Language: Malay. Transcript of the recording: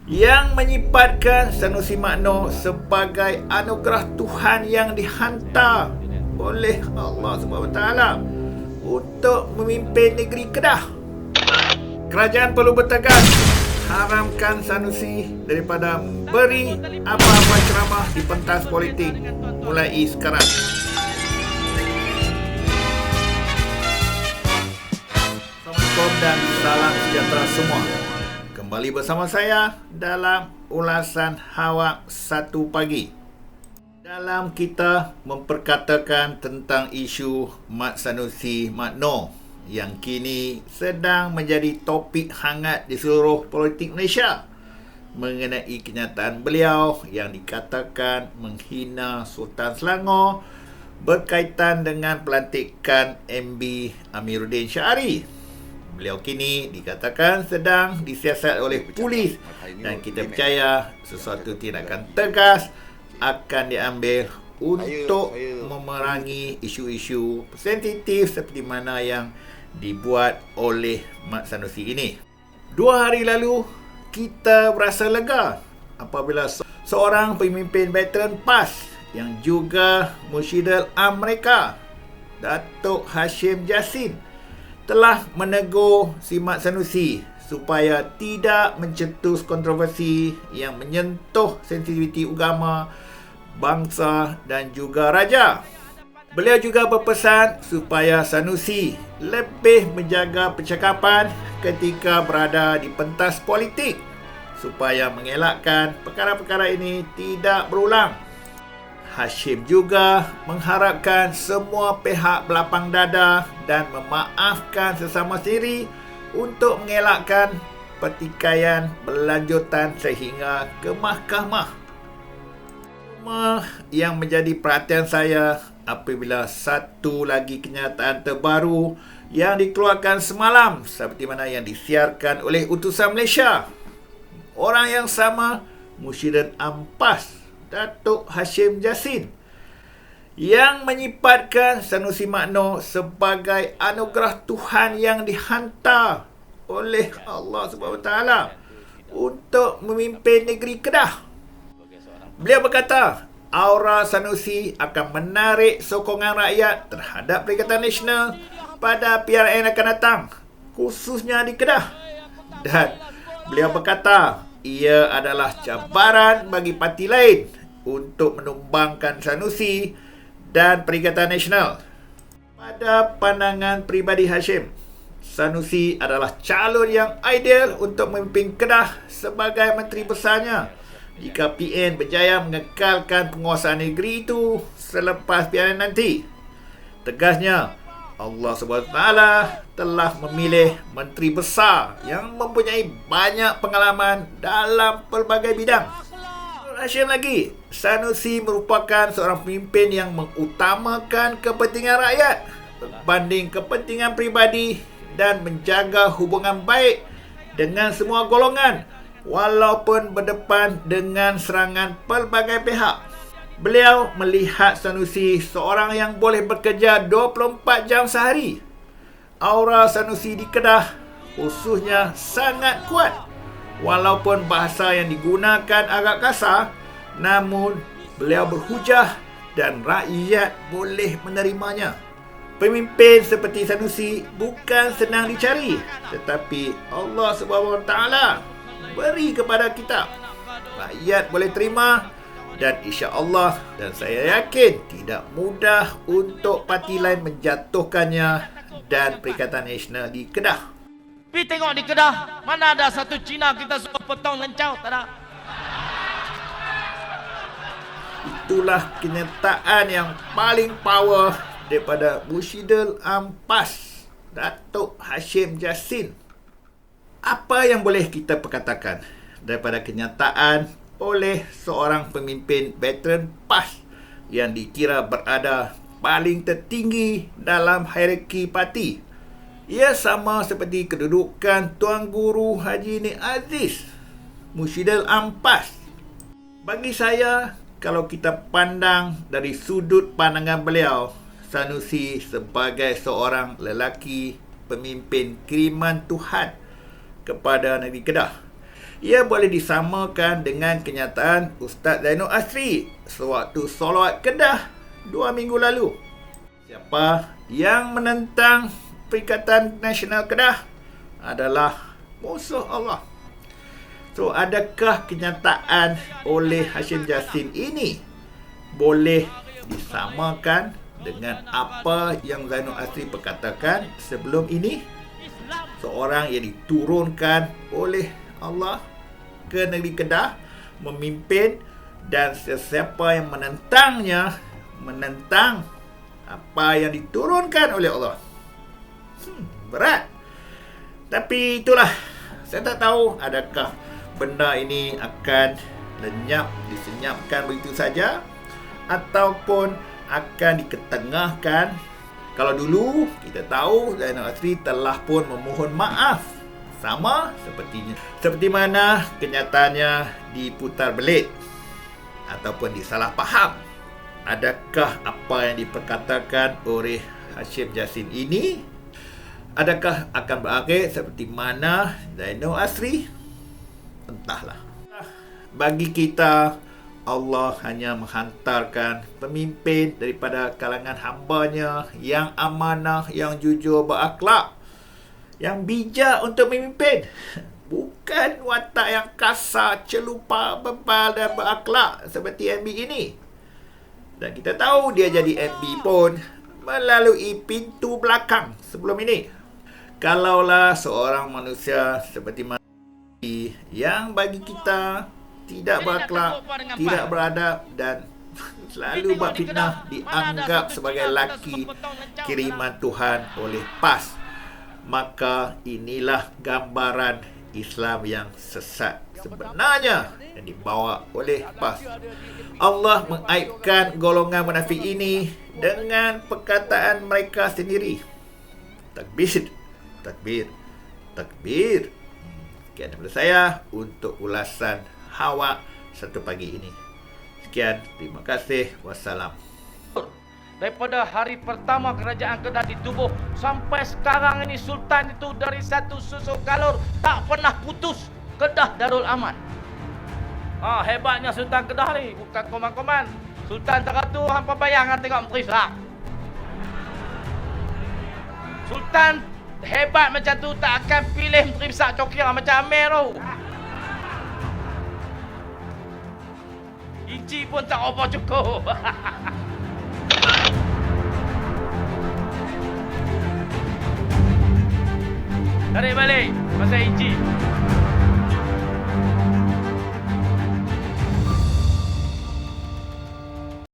yang menyifatkan Sanusi Makno sebagai anugerah Tuhan yang dihantar oleh Allah SWT untuk memimpin negeri Kedah. Kerajaan perlu bertegas haramkan Sanusi daripada beri apa-apa ceramah di pentas politik mulai sekarang. Assalamualaikum dan salam sejahtera semua. Kembali bersama saya dalam ulasan Hawak Satu Pagi. Dalam kita memperkatakan tentang isu Mat Sanusi Makno yang kini sedang menjadi topik hangat di seluruh politik Malaysia mengenai kenyataan beliau yang dikatakan menghina Sultan Selangor berkaitan dengan pelantikan MB Amiruddin Syari. Beliau kini dikatakan sedang disiasat oleh polis dan kita percaya sesuatu tindakan tegas akan diambil untuk memerangi isu-isu sensitif seperti mana yang dibuat oleh Mat Sanusi ini. 2 hari lalu kita berasa lega apabila seorang pemimpin veteran PAS yang juga Mursyidul Am mereka, Datuk Hashim Jassin, telah menegur si Mat Sanusi supaya tidak mencetus kontroversi yang menyentuh sensitiviti agama, bangsa dan juga raja. Beliau juga berpesan supaya Sanusi lebih menjaga percakapan ketika berada di pentas politik supaya mengelakkan perkara-perkara ini tidak berulang. Hashim juga mengharapkan semua pihak berlapang dada dan memaafkan sesama sendiri untuk mengelakkan pertikaian berlanjutan sehingga ke mahkamah. Yang menjadi perhatian saya apabila satu lagi kenyataan terbaru yang dikeluarkan semalam seperti mana yang disiarkan oleh utusan Malaysia. Orang yang sama, Mursyidul Am PAS, Datuk Hashim Jassin, yang menyifatkan Sanusi Makno sebagai anugerah Tuhan yang dihantar oleh Allah SWT untuk memimpin negeri Kedah. Beliau berkata, aura Sanusi akan menarik sokongan rakyat terhadap Perikatan Nasional pada PRN akan datang, khususnya di Kedah. Dan beliau berkata, ia adalah cabaran bagi parti lain untuk menumbangkan Sanusi dan Perikatan Nasional. Pada pandangan pribadi Hashim, Sanusi adalah calon yang ideal untuk memimpin Kedah sebagai menteri besarnya jika PN berjaya mengekalkan penguasaan negeri itu selepas PRN nanti. Tegasnya, Allah SWT telah memilih menteri besar yang mempunyai banyak pengalaman dalam pelbagai bidang. Hashim lagi, Sanusi merupakan seorang pemimpin yang mengutamakan kepentingan rakyat berbanding kepentingan pribadi dan menjaga hubungan baik dengan semua golongan walaupun berdepan dengan serangan pelbagai pihak. Beliau melihat Sanusi seorang yang boleh bekerja 24 jam sehari. Aura Sanusi di Kedah khususnya sangat kuat. Walaupun bahasa yang digunakan agak kasar, namun beliau berhujah dan rakyat boleh menerimanya. Pemimpin seperti Sanusi bukan senang dicari, tetapi Allah SWT beri kepada kita. Rakyat boleh terima dan insya-Allah, dan saya yakin tidak mudah untuk parti lain menjatuhkannya dan Perikatan Nasional di Kedah. Pergi tengok di Kedah, mana ada satu Cina kita suruh potong lencau, tak ada. Itulah kenyataan yang paling power daripada Mursyidul Am PAS, Datuk Hashim Jassin. Apa yang boleh kita perkatakan daripada kenyataan oleh seorang pemimpin veteran PAS yang dikira berada paling tertinggi dalam hierarki parti? Ia sama seperti kedudukan Tuan Guru Haji Nik Aziz, Mursyidul Am PAS. Bagi saya, kalau kita pandang dari sudut pandangan beliau, Sanusi sebagai seorang lelaki pemimpin kiriman Tuhan kepada negeri Kedah ia boleh disamakan dengan kenyataan Ustaz Zainul Asri sewaktu solat Kedah 2 minggu lalu. Siapa yang menentang Perikatan Nasional Kedah adalah musuh Allah. So, adakah kenyataan oleh Hashim Jassin ini boleh disamakan dengan apa yang Zainul Asri perkatakan sebelum ini? Seorang yang diturunkan oleh Allah ke negeri Kedah memimpin, dan sesiapa yang menentangnya menentang apa yang diturunkan oleh Allah. Berat. Tapi itulah, saya tak tahu adakah benda ini akan lenyap, disenyapkan begitu saja, ataupun akan diketengahkan. Kalau dulu kita tahu Zainul Asri telah pun memohon maaf, sama seperti mana kenyataannya diputar belit ataupun disalah faham. Adakah apa yang diperkatakan oleh Hashim Jassin ini, adakah akan berakhir seperti mana Zainul Asri? Entahlah. Bagi kita, Allah hanya menghantarkan pemimpin daripada kalangan hamba-Nya yang amanah, yang jujur, berakhlak, yang bijak untuk memimpin. Bukan watak yang kasar, celupa, bebal dan berakhlak seperti MB ini. Dan kita tahu dia jadi MB pun melalui pintu belakang sebelum ini. Kalaulah seorang manusia seperti yang bagi kita tidak berakhlak, tidak beradab dan selalu buat fitnah, dianggap sebagai laki kiriman Tuhan oleh PAS, maka inilah gambaran Islam yang sesat sebenarnya yang dibawa oleh PAS. Allah mengaibkan golongan munafik ini dengan perkataan mereka sendiri. Takbir, takbir, takbir. Sekian daripada saya untuk ulasan Hawa satu pagi ini. Sekian, terima kasih. Wassalam. Daripada hari pertama kerajaan Kedah ditubuh sampai sekarang ini, Sultan itu dari satu susuk galur tak pernah putus. Kedah Darul Aman. Hebatnya Sultan Kedah ni, bukan koman-koman. Sultan tak tu hampa bayang tengok Menteri Islam. Sultan hebat macam tu tak akan pilih Menteri Besar Cokir macam Amir tu. Inci pun tak apa cukup. Tarik balik pasal inci.